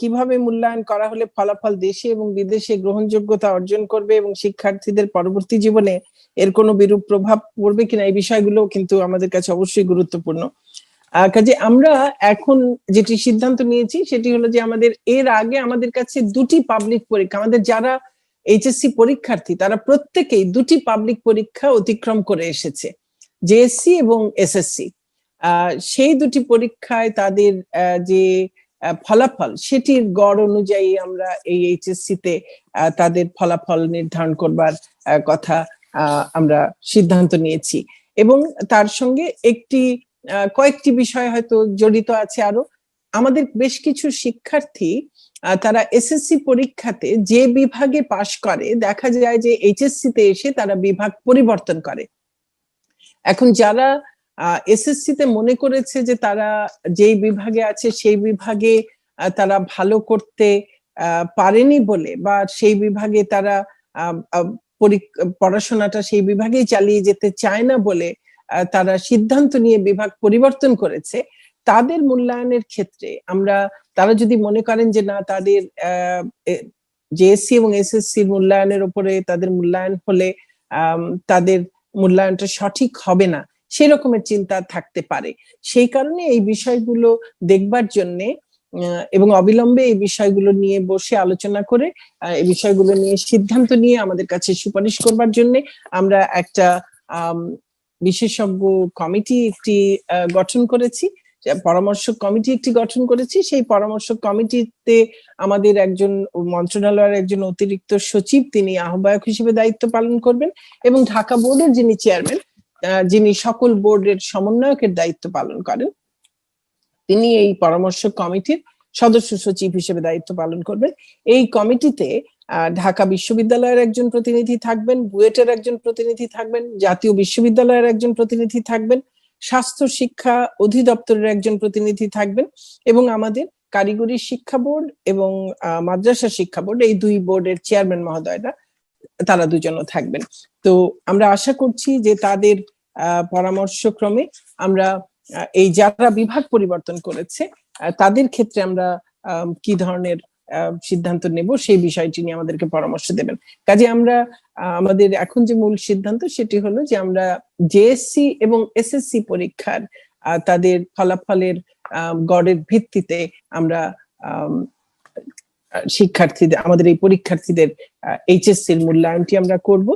কিভাবে মূল্যায়ন করা হলে ফলাফল দেশে এবং বিদেশে গ্রহণযোগ্যতা অর্জন করবে এবং শিক্ষার্থীদের পরবর্তী জীবনে এর কোনো বিরূপ প্রভাব পড়বে কিনা, এই বিষয়গুলো কিন্তু আমাদের কাছে অবশ্যই গুরুত্বপূর্ণ। কাজে আমরা এখন যেটি সিদ্ধান্ত নিয়েছি সেটি হলো যে আমাদের এর আগে আমাদের কাছে দুটি পাবলিক পরীক্ষা, আমাদের যারা এইচএসসি পরীক্ষার্থী তারা প্রত্যেকেই দুটি পাবলিক পরীক্ষা অতিক্রম করে এসেছে, জেএসসি এবং এসএসসি। সেই দুটি পরীক্ষায় তাদের যে ফলাফল সেটির গড় অনুযায়ী আমরা এই এইচএসসি তে তাদের ফলাফল নির্ধারণ করবার কথা আমরা সিদ্ধান্ত নিয়েছি। এবং তার সঙ্গে কয়েকটি বিষয় হয়তো জড়িত আছে আরো। আমাদের বেশ কিছু শিক্ষার্থী তারা এসএসসি পরীক্ষাতে যে বিভাগে পাশ করে দেখা যায় যে এইচএসসি তে এসে তারা বিভাগ পরিবর্তন করে। এখন যারা এসএসসি তে মনে করেছে যে তারা যেই বিভাগে আছে সেই বিভাগে তারা ভালো করতে পারেনি বলে, বা সেই বিভাগে তারা পড়াশোনাটা সেই বিভাগেই চালিয়ে যেতে চায় না বলে তারা সিদ্ধান্ত নিয়ে বিভাগ পরিবর্তন করেছে, তাদের মূল্যায়নের ক্ষেত্রে আমরা, তারা যদি মনে করেন যে না তাদের জেএসসি এবং এসএসসির মূল্যায়নের উপরে তাদের মূল্যায়ন হলে তাদের মূল্যায়নটা সঠিক হবে না, সেই রকমের চিন্তা থাকতে পারে। সেই কারণে এই বিষয়গুলো দেখবার জন্যে এবং অবিলম্বে এই বিষয়গুলো নিয়ে বসে আলোচনা করে এই বিষয়গুলো নিয়ে সিদ্ধান্ত নিয়ে আমাদের কাছে সুপারিশ করবার জন্য আমরা একটা বিশেষজ্ঞ কমিটি গঠন করেছি, পরামর্শক কমিটি গঠন করেছি। সেই পরামর্শক কমিটিতে আমাদের একজন মন্ত্রণালয়ের একজন অতিরিক্ত সচিব, তিনি আহ্বায়ক হিসেবে দায়িত্ব পালন করবেন, এবং ঢাকা বোর্ডের যিনি চেয়ারম্যান, যিনি সকল বোর্ডের সমন্বয়কের দায়িত্ব পালন করেন, তিনি এই পরামর্শক কমিটির সদস্য সচিব হিসেবে দায়িত্ব পালন করবেন। এই কমিটিতে ঢাকা বিশ্ববিদ্যালয়ের একজন প্রতিনিধি থাকবেন, বুয়েটের একজন প্রতিনিধি থাকবেন, জাতীয় বিশ্ববিদ্যালয়ের একজন প্রতিনিধি থাকবেন, স্বাস্থ্য শিক্ষা অধিদপ্তরের একজন প্রতিনিধি থাকবেন, এবং আমাদের কারিগরি শিক্ষা বোর্ড এবং মাদ্রাসা শিক্ষা বোর্ড, এই দুই বোর্ডের চেয়ারম্যান মহোদয়রা তারা দুজনও থাকবেন। তো আমরা আশা করছি যে তাদের পরামর্শক্রমে আমরা এই যারা বিভাগ পরিবর্তন করেছে তাদের ক্ষেত্রে আমরা কি ধরনের সিদ্ধান্ত নেব সেই বিষয়টি নিয়ে আমাদেরকে পরামর্শ দেবেন। কাজে আমরা আমাদের এখন যে মূল সিদ্ধান্ত সেটি হলো যে আমরা জেএসসি এবং এসএসসি পরীক্ষার তাদের ফলাফলের গড়ের ভিত্তিতে আমরা শিক্ষার্থীদের, আমাদের এই পরীক্ষার্থীদের এইচএসসির মূল্যায়নটি আমরা করব।